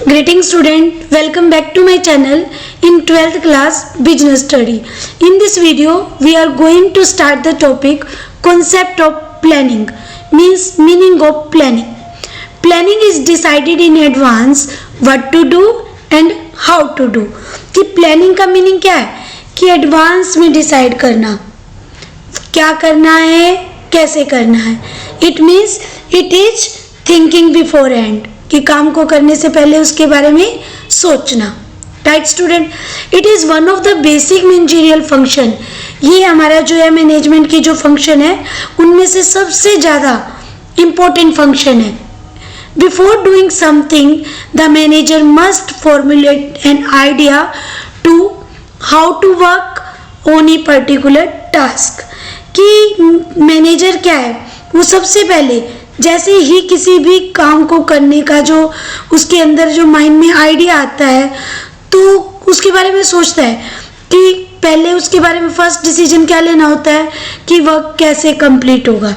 Greetings student, welcome back to my channel in 12th class business study. In this video we are going to start the topic concept of planning, means meaning of planning. Planning is decided in advance what to do and how to do. कि planning का meaning क्या है कि advance में decide करना, क्या करना है, कैसे करना है. It means it is thinking beforehand, कि काम को करने से पहले उसके बारे में सोचना. Right student, it is one of the basic managerial function. ये हमारा जो है मैनेजमेंट की जो फंक्शन है उनमें से सबसे ज़्यादा इम्पोर्टेंट फंक्शन है. Before doing something the manager must formulate an idea to how to work on a particular task. कि मैनेजर क्या है, वो सबसे पहले जैसे ही किसी भी काम को करने का जो उसके अंदर जो माइंड में आइडिया आता है तो उसके बारे में सोचता है कि पहले उसके बारे में फर्स्ट डिसीजन क्या लेना होता है कि वर्क कैसे कंप्लीट होगा.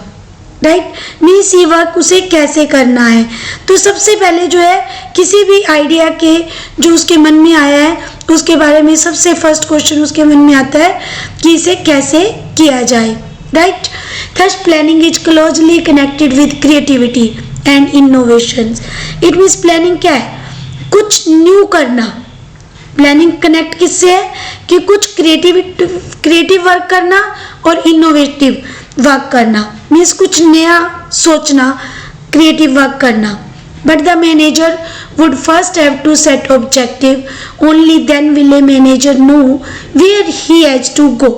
राइट, मीन्स ये वर्क उसे कैसे करना है. तो सबसे पहले जो है किसी भी आइडिया के जो उसके मन में आया है उसके बारे में सबसे फर्स्ट क्वेश्चन उसके मन में आता है कि इसे कैसे किया जाए. Right? Thus, planning is closely connected with creativity and innovations. It means planning क्या है, कुछ न्यू करना. प्लानिंग कनेक्ट किससे है कि कुछ क्रिएटिव वर्क करना और इनोवेटिव वर्क करना. मीन्स कुछ नया सोचना, क्रिएटिव वर्क करना. But the manager would first have to set objective. Only then will a manager know where he has to go.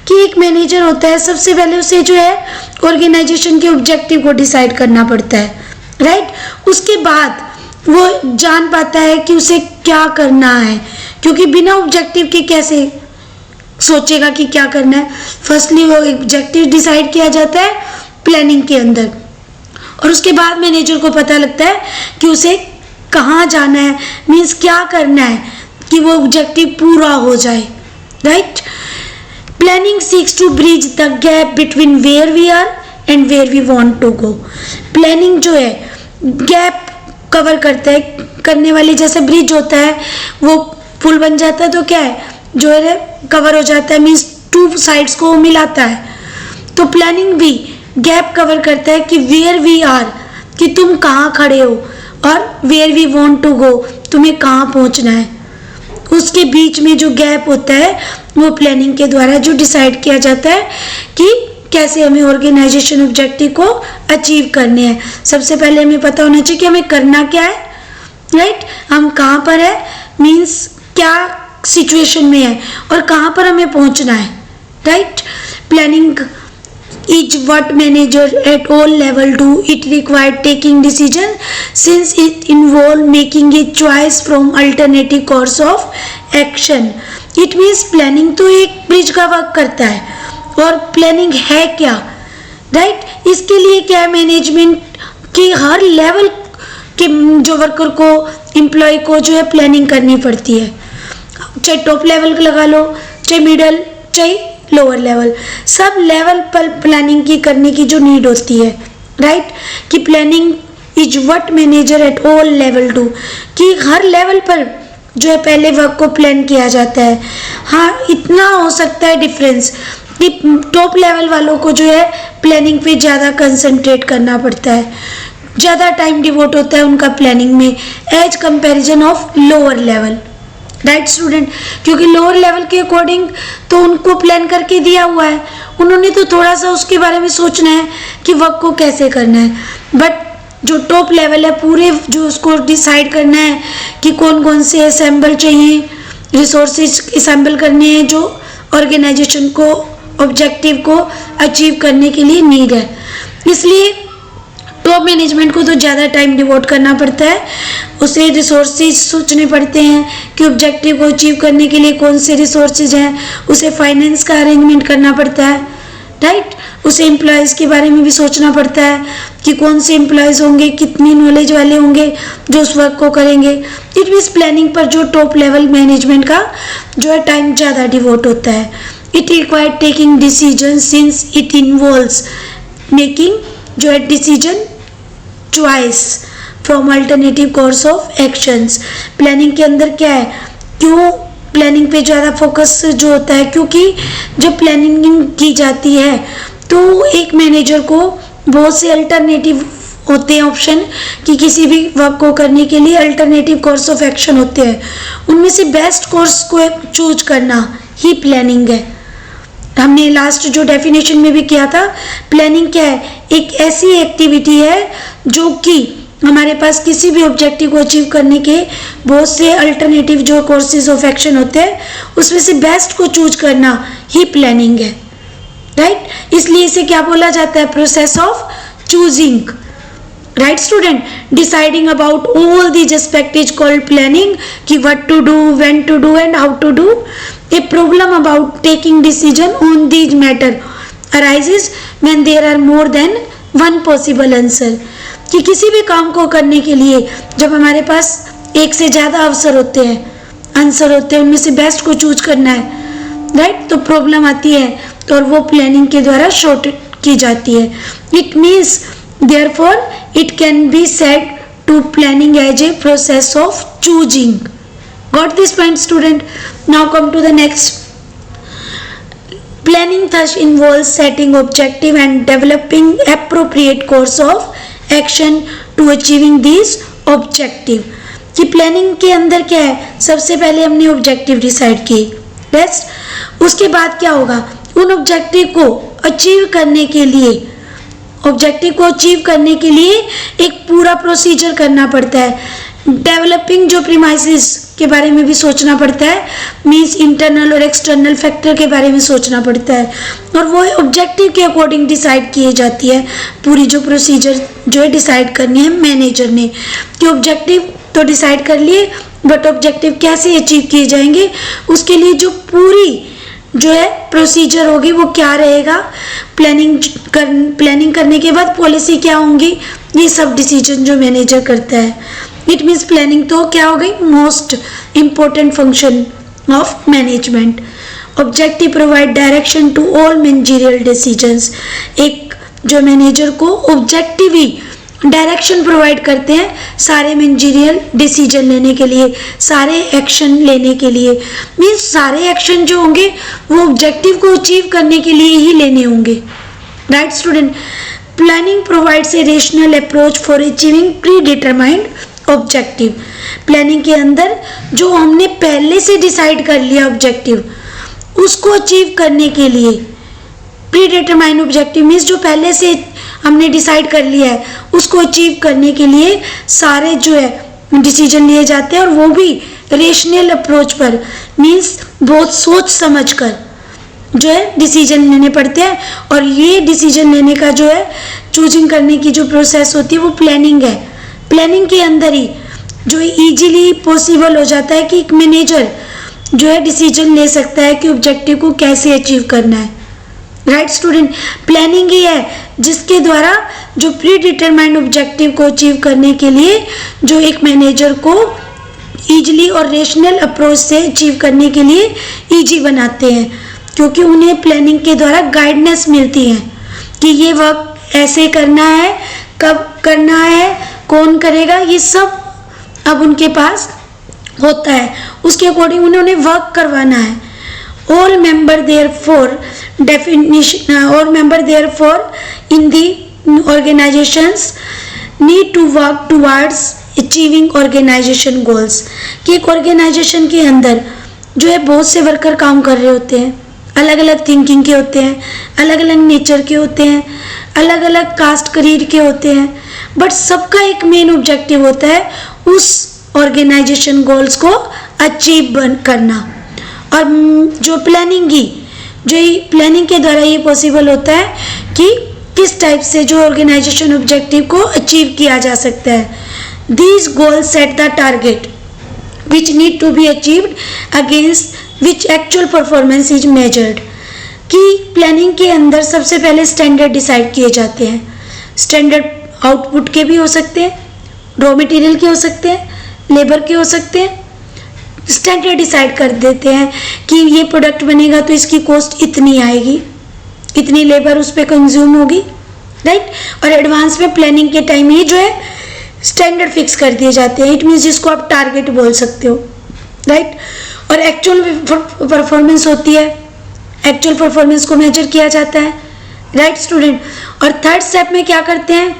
कि एक मैनेजर होता है, सबसे पहले उसे जो है ऑर्गेनाइजेशन के ऑब्जेक्टिव को डिसाइड करना पड़ता है. राइट, उसके बाद वो जान पाता है कि उसे क्या करना है, क्योंकि बिना ऑब्जेक्टिव के कैसे सोचेगा कि क्या करना है. फर्स्टली वो ऑब्जेक्टिव डिसाइड किया जाता है प्लानिंग के अंदर और उसके बाद मैनेजर को पता लगता है कि उसे कहाँ जाना है, मीन्स क्या करना है कि वो ऑब्जेक्टिव पूरा हो जाए. Right, Planning seeks to bridge the gap between where we are and where we want to go. Planning जो है गैप कवर करता है, करने वाली जैसे ब्रिज होता है वो पुल बन जाता है तो क्या है जो है कवर हो जाता है, मीन्स टू साइड्स को मिलाता है. तो प्लानिंग भी गैप कवर करता है कि वेयर वी आर, कि तुम कहाँ खड़े हो, और where we want to go, तुम्हें कहाँ पहुँचना है. उसके बीच में जो गैप होता है वो प्लानिंग के द्वारा जो डिसाइड किया जाता है कि कैसे हमें ऑर्गेनाइजेशन ऑब्जेक्टिव को अचीव करने हैं. सबसे पहले हमें पता होना चाहिए कि हमें करना क्या है. राइट, हम कहाँ पर है, मीन्स क्या सिचुएशन में है और कहाँ पर हमें पहुँचना है. Right, planning is what manager at all level do. It required taking decision since it involved making a choice from alternative course of action. It means planning तो एक ब्रिज का वर्क करता है और प्लानिंग है क्या. राइट, इसके लिए क्या है मैनेजमेंट के हर लेवल के जो वर्कर को, एम्प्लॉय को जो है प्लानिंग करनी पड़ती है. चाहे टॉप लेवल लगा लो, चाहे मिडल, चाहे लोअर लेवल, सब लेवल पर प्लानिंग की करने की जो नीड होती है. राइट, कि planning is what manager at all level do, कि हर लेवल पर जो है पहले वर्क को प्लान किया जाता है. हाँ, इतना हो सकता है डिफरेंस कि टॉप लेवल वालों को जो है प्लानिंग पे ज़्यादा कंसंट्रेट करना पड़ता है, ज़्यादा टाइम डिवोट होता है उनका प्लानिंग में as comparison of lower level. Right student, क्योंकि लोअर लेवल के अकॉर्डिंग तो उनको प्लान करके दिया हुआ है, उन्होंने तो थोड़ा सा उसके बारे में सोचना है कि वर्क को कैसे करना है. बट जो टॉप लेवल है पूरे जो उसको डिसाइड करना है कि कौन कौन से असेंबल चाहिए, रिसोर्सेज असेंबल करने हैं जो ऑर्गेनाइजेशन को ऑब्जेक्टिव को अचीव करने के लिए नीड है. इसलिए टॉप मैनेजमेंट को तो ज़्यादा टाइम डिवोट करना पड़ता है, उसे रिसोर्सेज सोचने पड़ते हैं कि ऑब्जेक्टिव को अचीव करने के लिए कौन से रिसोर्सेज हैं, उसे फाइनेंस का अरेंजमेंट करना पड़ता है. राइट, उसे एम्प्लॉयज़ के बारे में भी सोचना पड़ता है कि कौन से एम्प्लॉयज़ होंगे, कितनी नॉलेज वाले होंगे जो उस वर्क को करेंगे. इट मीन्स प्लानिंग पर जो टॉप लेवल मैनेजमेंट का जो है टाइम ज़्यादा डिवोट होता है. It required taking decision since it involves making जो है decision choice from alternative course of actions. Planning के अंदर क्या है, क्यों प्लानिंग पे ज़्यादा फोकस जो होता है, क्योंकि जब प्लानिंग की जाती है तो एक मैनेजर को बहुत से अल्टरनेटिव होते हैं ऑप्शन कि किसी भी वर्क को करने के लिए अल्टरनेटिव कोर्स ऑफ एक्शन होते हैं, उनमें से बेस्ट कोर्स को चूज करना ही प्लानिंग है। हमने लास्ट जो डेफिनेशन में भी किया था, प्लानिंग क्या है, एक ऐसी एक्टिविटी है जो कि हमारे पास किसी भी ऑब्जेक्टिव को अचीव करने के बहुत से अल्टरनेटिव जो कोर्सेज ऑफ एक्शन होते हैं उसमें से बेस्ट को चूज करना ही प्लानिंग है, राइट। इसलिए इसे क्या बोला जाता है, process of choosing, right student. Deciding about all these aspect is called planning, कि what to do, when to do and how to do. A problem about taking decision on these matter arises when there are more than one possible answer, कि किसी भी काम को करने के लिए जब हमारे पास एक से ज्यादा अवसर होते हैं, आंसर होते हैं, उनमें से बेस्ट को चूज करना है, राइट, तो प्रॉब्लम आती है और वो प्लानिंग के द्वारा शॉर्ट की जाती है। It means therefore it can be said to planning as a process of choosing. Got this point student? Now come to the next. Planning thus involves setting objective and developing appropriate course of action to achieving these objective. कि planning के अंदर क्या है, सबसे पहले हमने objective decide किए, best, उसके बाद क्या होगा, उन ऑब्जेक्टिव को अचीव करने के लिए, ऑब्जेक्टिव को अचीव करने के लिए एक पूरा प्रोसीजर करना पड़ता है। डेवलपिंग जो प्रीमाइसेस के बारे में भी सोचना पड़ता है, मींस इंटरनल और एक्सटर्नल फैक्टर के बारे में सोचना पड़ता है, और वो ऑब्जेक्टिव के अकॉर्डिंग डिसाइड किए जाती है पूरी जो प्रोसीजर जो है डिसाइड करनी है मैनेजर ने, कि ऑब्जेक्टिव तो डिसाइड कर लिए बट ऑब्जेक्टिव कैसे अचीव किए जाएंगे, उसके लिए जो पूरी जो है प्रोसीजर होगी वो क्या रहेगा, प्लानिंग करने के बाद पॉलिसी क्या होंगी, ये सब डिसीजन जो मैनेजर करता है। इट मीन्स प्लानिंग तो क्या हो गई, most important function of management. Objective provide direction to all managerial decisions, एक जो मैनेजर को ऑब्जेक्टिव ही डायरेक्शन प्रोवाइड करते हैं सारे मैनेजरियल डिसीजन लेने के लिए, सारे एक्शन लेने के लिए, मीन्स सारे एक्शन जो होंगे वो ऑब्जेक्टिव को अचीव करने के लिए ही लेने होंगे, right student. Planning provides a rational approach for achieving pre determined objective. Planning के अंदर जो हमने पहले से डिसाइड कर लिया ऑब्जेक्टिव, उसको अचीव करने के लिए, प्री डिटरमाइंड ऑब्जेक्टिव मीन्स जो पहले से हमने डिसाइड कर लिया है उसको अचीव करने के लिए सारे जो है डिसीजन लिए जाते हैं, और वो भी रेशनल अप्रोच पर, मीन्स बहुत सोच समझ कर जो है डिसीजन लेने पड़ते हैं। और ये डिसीजन लेने का जो है चूजिंग करने की जो प्रोसेस होती है वो प्लानिंग है। प्लानिंग के अंदर ही जो इजीली पॉसिबल हो जाता है कि एक मैनेजर जो है डिसीजन ले सकता है कि ऑब्जेक्टिव को कैसे अचीव करना है, राइट स्टूडेंट। प्लानिंग ही है जिसके द्वारा जो प्री डिटरमाइंड ऑब्जेक्टिव को अचीव करने के लिए जो एक मैनेजर को इजीली और रेशनल अप्रोच से अचीव करने के लिए इजी बनाते हैं, क्योंकि उन्हें प्लानिंग के द्वारा गाइडेंस मिलती है कि ये वर्क ऐसे करना है, कब करना है, कौन करेगा, ये सब अब उनके पास होता है, उसके अकॉर्डिंग उन्होंने वर्क करवाना है। all member therefore in the organizations need to work towards achieving organization goals। कि एक ऑर्गेनाइजेशन के अंदर जो है बहुत से वर्कर काम कर रहे होते हैं, अलग अलग थिंकिंग के होते हैं, अलग अलग नेचर के होते हैं, अलग अलग कास्ट करियर के होते हैं, बट सबका एक मेन ऑब्जेक्टिव होता है उस ऑर्गेनाइजेशन गोल्स को अचीव करना। और जो प्लानिंग के द्वारा ये पॉसिबल होता है कि किस टाइप से जो ऑर्गेनाइजेशन ऑब्जेक्टिव को अचीव किया जा सकता है। These goals set the target which need to be achieved against which actual performance is measured. कि प्लानिंग के अंदर सबसे पहले स्टैंडर्ड डिसाइड किए जाते हैं। स्टैंडर्ड आउटपुट के भी हो सकते हैं, रॉ मटेरियल के हो सकते हैं, लेबर के हो सकते हैं। स्टैंडर्ड डिसाइड कर देते हैं कि ये प्रोडक्ट बनेगा तो इसकी कॉस्ट इतनी आएगी, इतनी लेबर उस पर कंज्यूम होगी, राइट। और एडवांस में प्लानिंग के टाइम ही जो है स्टैंडर्ड फिक्स कर दिए जाते हैं। इट मीन्स जिसको आप टारगेट बोल सकते हो, राइट। और एक्चुअल परफॉर्मेंस होती है, एक्चुअल परफॉर्मेंस को मेजर किया जाता है, राइट स्टूडेंट। और थर्ड स्टेप में क्या करते हैं,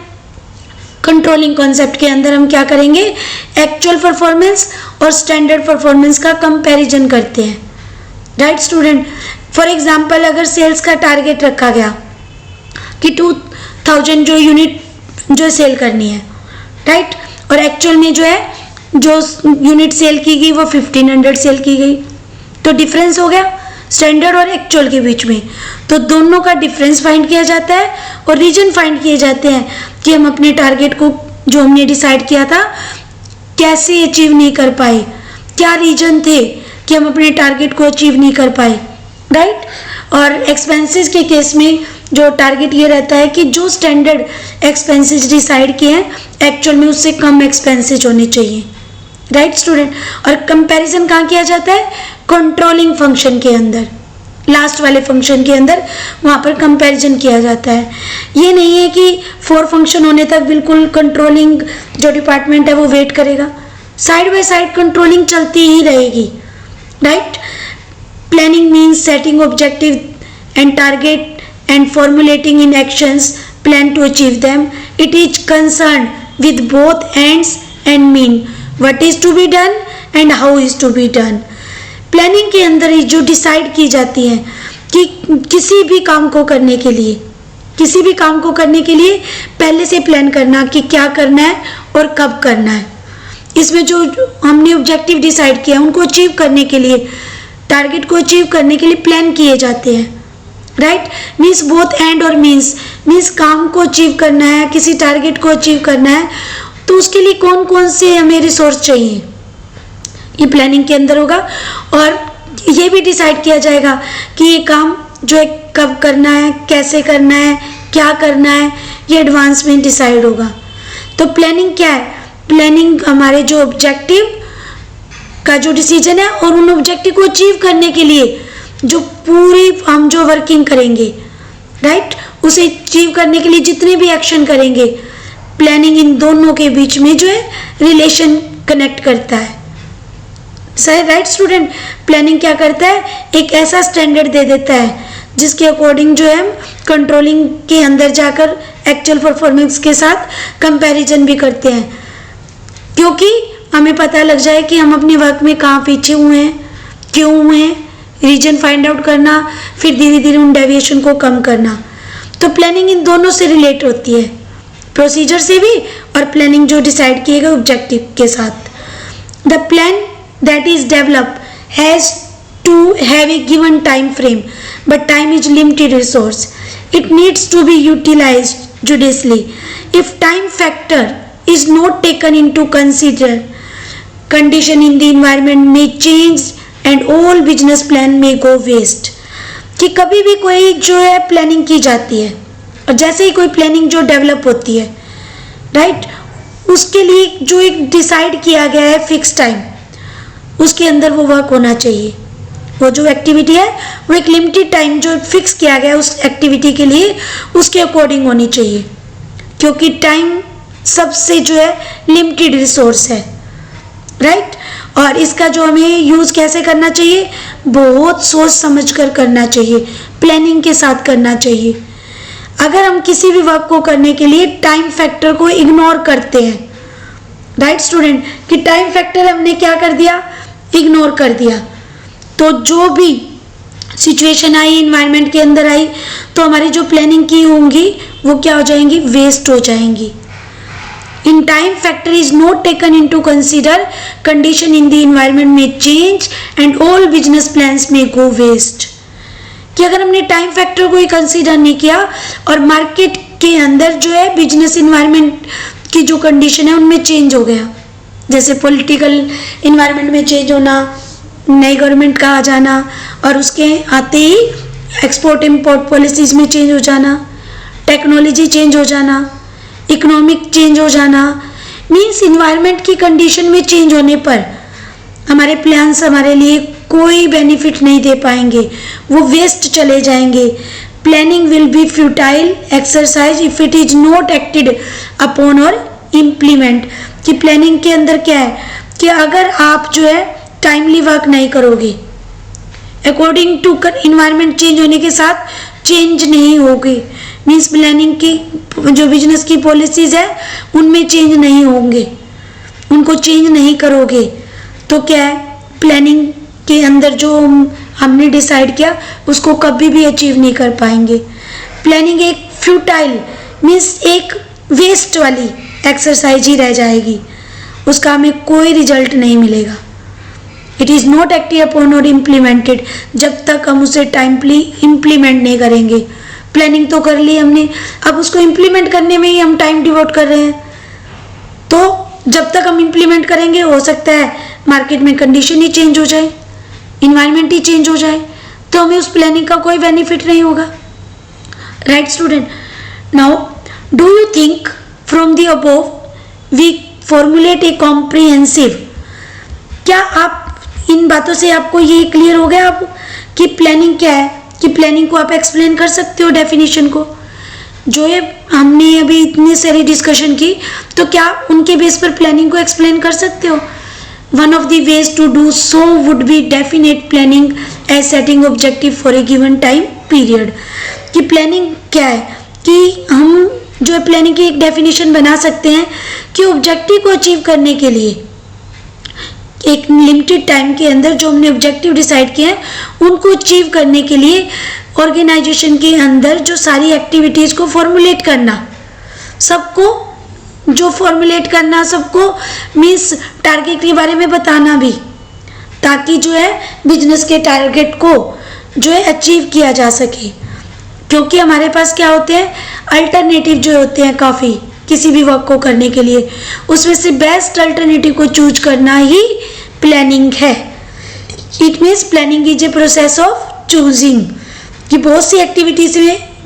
कंट्रोलिंग कॉन्सेप्ट के अंदर हम क्या करेंगे, एक्चुअल परफॉर्मेंस और स्टैंडर्ड परफॉर्मेंस का कंपैरिजन करते हैं, राइट स्टूडेंट। फॉर एग्जांपल अगर सेल्स का टारगेट रखा गया कि 2000 जो यूनिट जो सेल करनी है, राइट, और एक्चुअल में जो है जो यूनिट सेल की गई वो 1500 सेल की गई, तो डिफरेंस हो गया स्टैंडर्ड और एक्चुअल के बीच में। तो दोनों का डिफरेंस फाइंड किया जाता है और रीजन फाइंड किए जाते हैं कि हम अपने टारगेट को जो हमने डिसाइड किया था कैसे अचीव नहीं कर पाए, क्या रीजन थे कि हम अपने टारगेट को अचीव नहीं कर पाए, राइट। और एक्सपेंसेस के केस में जो टारगेट ये रहता है कि जो स्टैंडर्ड एक्सपेंसेस डिसाइड किए हैं एक्चुअल में उससे कम एक्सपेंसेस होने चाहिए, राइट स्टूडेंट। और कंपैरिजन कहाँ किया जाता है, कंट्रोलिंग फंक्शन के अंदर, लास्ट वाले फंक्शन के अंदर वहाँ पर कंपैरिजन किया जाता है। ये नहीं है कि 4 फंक्शन होने तक बिल्कुल कंट्रोलिंग जो डिपार्टमेंट है वो वेट करेगा, साइड बाय साइड कंट्रोलिंग चलती ही रहेगी, right. Planning means setting objective and target and formulating in actions plan to achieve them. It is concerned with both ends and mean what is to be done and how is to be done. Planning के अंदर ही जो decide की जाती है कि किसी भी काम को करने के लिए पहले से प्लान करना कि क्या करना है और कब करना है। इसमें जो हमने ऑब्जेक्टिव डिसाइड किया उनको अचीव करने के लिए, टारगेट को अचीव करने के लिए प्लान किए जाते हैं, राइट। मीन्स बोथ एंड और मीन्स काम को अचीव करना है, किसी टारगेट को अचीव करना है तो उसके लिए कौन कौन से हमें रिसोर्स चाहिए, ये प्लानिंग के अंदर होगा। और ये भी डिसाइड किया जाएगा कि ये काम जो है कब करना है, कैसे करना है, क्या करना है, ये एडवांस में डिसाइड होगा। तो प्लानिंग क्या है, प्लानिंग हमारे जो ऑब्जेक्टिव का जो डिसीजन है और उन ऑब्जेक्टिव को अचीव करने के लिए जो पूरी हम जो वर्किंग करेंगे, राइट, उसे अचीव करने के लिए जितने भी एक्शन करेंगे, प्लानिंग इन दोनों के बीच में जो है रिलेशन कनेक्ट करता है, सही, राइट स्टूडेंट। प्लानिंग क्या करता है, एक ऐसा स्टैंडर्ड दे देता है जिसके अकॉर्डिंग जो है हम कंट्रोलिंग के अंदर जाकर एक्चुअल परफॉर्मेंस के साथ कंपैरिजन भी करते हैं, क्योंकि हमें पता लग जाए कि हम अपने वर्क में कहाँ पीछे हुए हैं, क्यों हुए हैं, रीजन फाइंड आउट करना, फिर धीरे धीरे उन डेविएशन को कम करना। तो प्लानिंग इन दोनों से रिलेट होती है, प्रोसीजर से भी और प्लानिंग जो डिसाइड किए गए ऑब्जेक्टिव के साथ। The plan that is develop has to have a given time frame, but time is limited resource, it needs to be utilized judiciously. If time factor is not taken into consider, condition in the environment may change and all business plan may go waste। कि कभी भी कोई जो है planning की जाती है और जैसे ही कोई प्लानिंग जो डेवलप होती है, राइट, उसके लिए जो एक डिसाइड किया गया है फिक्स टाइम, उसके अंदर वो वर्क होना चाहिए। वो जो एक्टिविटी है वो एक लिमिटेड टाइम जो फिक्स किया गया है उस एक्टिविटी के लिए, उसके अकॉर्डिंग होनी चाहिए, क्योंकि टाइम सबसे जो है लिमिटेड रिसोर्स है, राइट। और इसका जो हमें यूज कैसे करना चाहिए, बहुत सोच समझ कर करना चाहिए, प्लानिंग के साथ करना चाहिए। अगर हम किसी भी वर्क को करने के लिए टाइम फैक्टर को इग्नोर करते हैं, राइट स्टूडेंट, कि टाइम फैक्टर हमने क्या कर दिया, इग्नोर कर दिया, तो जो भी सिचुएशन आई, इन्वायरमेंट के अंदर आई, तो हमारी जो प्लानिंग की होंगी वो क्या हो जाएंगी, वेस्ट हो जाएंगी। In time factor is not taken into consider, condition in the environment may change and all business plans may go waste। कि अगर हमने टाइम फैक्टर को ही कंसीडर नहीं किया और मार्केट के अंदर जो है बिजनेस इन्वायरमेंट की जो कंडीशन है उनमें चेंज हो गया, जैसे पॉलिटिकल इन्वायरमेंट में चेंज होना, नई गवर्नमेंट का आ जाना और उसके आते ही एक्सपोर्ट इम्पोर्ट पॉलिसीज में चेंज हो जाना, टेक्नोलॉजी चेंज हो जाना, इकोनॉमिक चेंज हो जाना, मीन्स इन्वायरमेंट की कंडीशन में चेंज होने पर हमारे प्लान्स हमारे लिए कोई बेनिफिट नहीं दे पाएंगे, वो वेस्ट चले जाएंगे। Planning will be futile exercise if it is not acted upon और इम्प्लीमेंट, कि प्लानिंग के अंदर क्या है कि अगर आप जो है टाइमली वर्क नहीं करोगे, अकॉर्डिंग टू इन्वायरमेंट चेंज होने के साथ चेंज नहीं होगी, मीन्स प्लानिंग की जो बिजनेस की पॉलिसीज है उनमें चेंज नहीं होंगे, उनको चेंज नहीं करोगे, तो क्या है प्लानिंग के अंदर जो हमने डिसाइड किया उसको कभी भी अचीव नहीं कर पाएंगे। प्लानिंग एक फ्यूटाइल मीन्स एक वेस्ट वाली एक्सरसाइज ही रह जाएगी, उसका हमें कोई रिजल्ट नहीं मिलेगा। It is not active upon और इम्प्लीमेंटेड, जब तक हम उसे टाइमली इम्प्लीमेंट नहीं करेंगे। प्लानिंग तो कर ली हमने, अब उसको इम्प्लीमेंट करने में ही हम टाइम डिवोट कर रहे हैं, तो जब तक हम इम्प्लीमेंट करेंगे हो सकता है मार्केट में कंडीशन ही चेंज हो जाए, इन्वायरमेंट ही चेंज हो जाए, तो हमें उस प्लानिंग का कोई बेनिफिट नहीं होगा। Right student, now do you think from the above we formulate a comprehensive, क्या आप इन बातों से आपको ये क्लियर हो गया आप कि प्लानिंग क्या है, कि प्लानिंग को आप एक्सप्लेन कर सकते हो डेफिनेशन को, जो ये हमने अभी इतनी सारी डिस्कशन की, तो क्या उनके बेस पर प्लानिंग को एक्सप्लेन कर सकते हो? One of the ways to do so would be definite planning as setting objective for a given time period, कि प्लानिंग क्या है कि हम जो है प्लानिंग की एक डेफिनेशन बना सकते हैं कि ऑब्जेक्टिव को अचीव करने के लिए एक लिमिटेड टाइम के अंदर जो हमने ऑब्जेक्टिव डिसाइड किए हैं उनको अचीव करने के लिए ऑर्गेनाइजेशन के अंदर जो सारी एक्टिविटीज को फॉर्मुलेट करना, सबको जो फॉर्मुलेट करना, सबको मीन्स टारगेट के बारे में बताना भी, ताकि जो है बिजनेस के टारगेट को जो है अचीव किया जा सके। क्योंकि हमारे पास क्या होते हैं अल्टरनेटिव जो होते हैं काफ़ी किसी भी वर्क को करने के लिए, उसमें से बेस्ट अल्टरनेटिव को चूज करना ही प्लानिंग है। It means planning is a process of choosing, कि बहुत सी एक्टिविटीज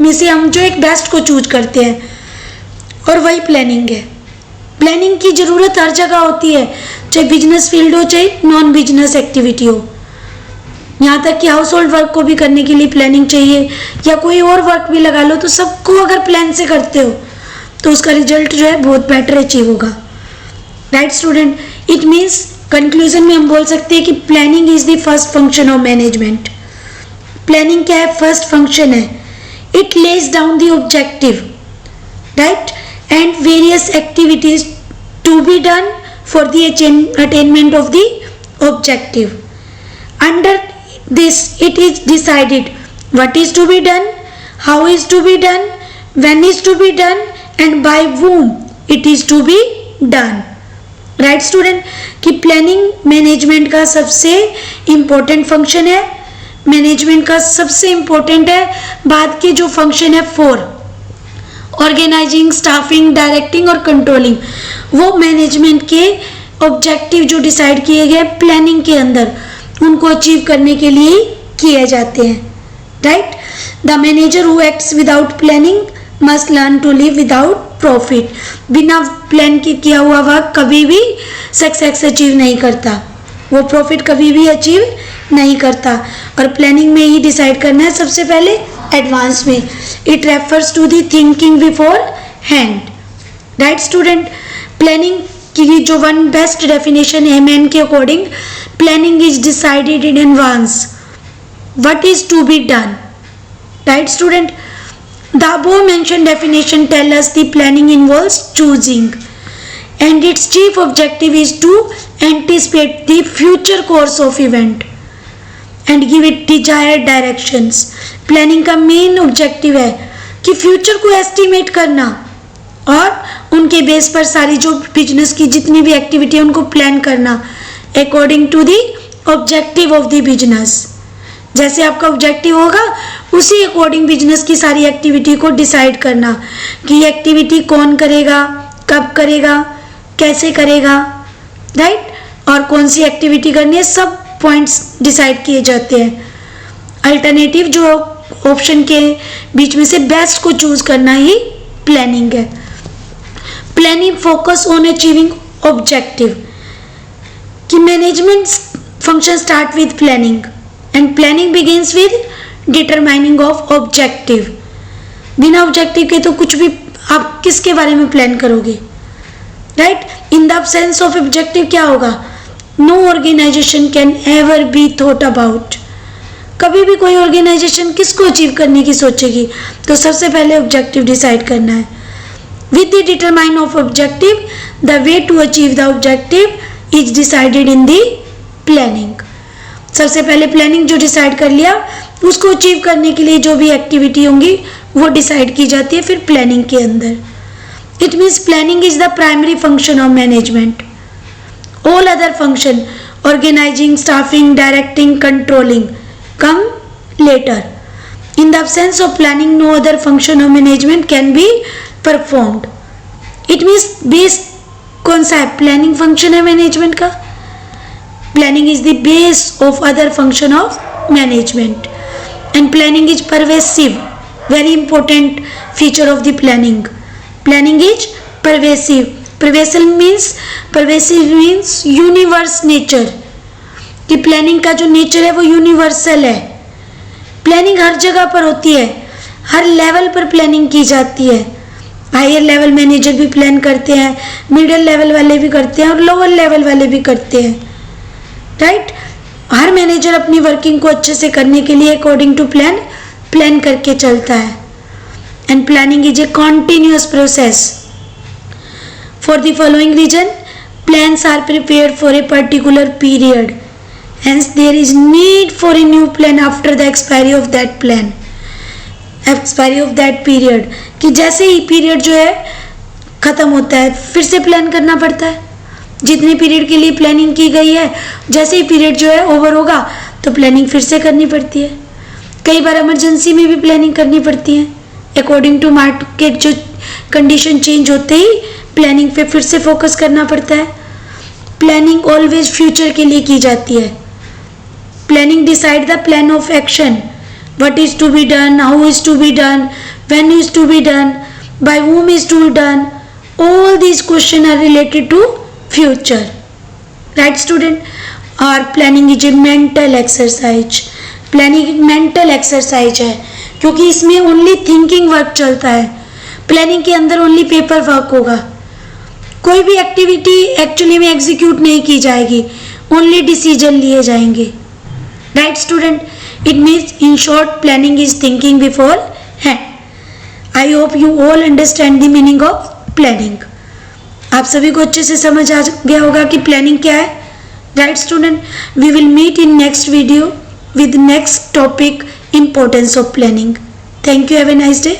में से हम जो एक बेस्ट को चूज करते हैं और वही प्लानिंग है। प्लानिंग की ज़रूरत हर जगह होती है, चाहे बिजनेस फील्ड हो चाहे नॉन बिजनेस एक्टिविटी हो, यहाँ तक कि हाउस होल्ड वर्क को भी करने के लिए प्लानिंग चाहिए, या कोई और वर्क भी लगा लो, तो सबको अगर प्लान से करते हो तो उसका रिजल्ट जो है बहुत बेटर अचीव होगा। Right student, it means conclusion में हम बोल सकते हैं कि planning is the first function of management. Planning क्या है? फर्स्ट फंक्शन है। It lays down the objective, right, and various activities to be done for the attainment of the objective. Under this it is decided what is to be done, how is to be done, when is to be done and by whom it is to be done. Right student, कि planning management का सबसे important function है, management का सबसे important है। बाद के जो फंक्शन है 4 ऑर्गेनाइजिंग, स्टाफिंग, डायरेक्टिंग और कंट्रोलिंग, वो मैनेजमेंट के ऑब्जेक्टिव जो डिसाइड किए गए प्लानिंग के अंदर उनको अचीव करने के लिए किए जाते हैं। Right, the manager who acts without planning must learn to live without profit. बिना प्लान के किया हुआ वर्क कभी भी सक्सेस अचीव नहीं करता, वो प्रॉफिट कभी भी अचीव नहीं करता। और प्लानिंग में ही डिसाइड करना है सबसे पहले एडवांस में। It refers to the thinking beforehand. Right student, planning की जो वन बेस्ट डेफिनेशन है मैन के according, planning is decided in advance what is to be done. Right student, the above mentioned definition tell us the planning involves choosing and its chief objective is to anticipate the future course of event and give it desired directions. Planning का main objective है कि future को estimate करना और उनके base पर सारी जो बिजनेस की जितनी भी एक्टिविटी है उनको प्लान करना according to the objective of the business. जैसे आपका ऑब्जेक्टिव होगा उसी अकॉर्डिंग बिजनेस की सारी एक्टिविटी को डिसाइड करना कि एक्टिविटी कौन करेगा, कब करेगा, कैसे करेगा, राइट, और कौन सी एक्टिविटी करनी है, सब पॉइंट्स डिसाइड किए जाते हैं। अल्टरनेटिव जो ऑप्शन के बीच में से बेस्ट को चूज करना ही प्लानिंग है। Planning focus on achieving objective, कि management function start with planning and planning begins with determining of objective. बिना ऑब्जेक्टिव के तो कुछ भी आप किसके बारे में प्लान करोगे? Right. In the absence of objective क्या होगा? No organization can ever be thought about. कभी भी कोई ऑर्गेनाइजेशन किसको अचीव करने की सोचेगी? तो सबसे पहले ऑब्जेक्टिव डिसाइड करना है। With the determine of objective the way to achieve the objective is decided in the planning. सबसे पहले प्लानिंग जो डिसाइड कर लिया, उसको अचीव करने के लिए जो भी एक्टिविटी होंगी वो डिसाइड की जाती है फिर प्लानिंग के अंदर। It means planning is the primary function of management. All other function organizing, staffing, directing, controlling come later. In the absence of planning, no other function of management can be performed. It means base कौन सा है? Planning function है management का। Planning is the base of other function of management and planning is pervasive. Very important feature of the planning. Planning is pervasive. Pervasive means universe nature, कि planning का जो nature है वो universal है। Planning हर जगह पर होती है, हर लेवल पर प्लानिंग की जाती है। हायर लेवल मैनेजर भी प्लान करते हैं, मिडिल लेवल वाले भी करते हैं और लोअर लेवल वाले भी करते हैं, राइट। हर मैनेजर अपनी वर्किंग को अच्छे से करने के लिए अकॉर्डिंग टू प्लान करके चलता है। And planning is a continuous process. For the following reason plans are prepared for a particular period, hence there is need for a new plan after the expiry of that plan, expiry of that period। कि जैसे ही period जो है खत्म होता है फिर से plan करना पड़ता है। जितने पीरियड के लिए प्लानिंग की गई है, जैसे ही पीरियड जो है ओवर होगा तो प्लानिंग फिर से करनी पड़ती है। कई बार इमरजेंसी में भी प्लानिंग करनी पड़ती है। अकॉर्डिंग टू मार्केट जो कंडीशन चेंज होते ही प्लानिंग पे फिर से फोकस करना पड़ता है। प्लानिंग ऑलवेज फ्यूचर के लिए की जाती है। Planning decide the plan of action. What is to be done, how is to be done, when is to be done, by whom is to be done. All these questions are related to future. Right student? Or planning is a mental exercise. Planning एक mental exercise है क्योंकि इसमें only thinking work चलता है। Planning के अंदर only paper work होगा। कोई भी एक्टिविटी एक्चुअली में एग्जीक्यूट नहीं की जाएगी, only डिसीजन लिए जाएंगे। Right student? It means in short planning is thinking beforehand. I hope you all understand the meaning of planning. आप सभी को अच्छे से समझ आ गया होगा कि प्लानिंग क्या है। Right student? We will meet in next video with next topic, importance of planning. Thank you. Have a nice day.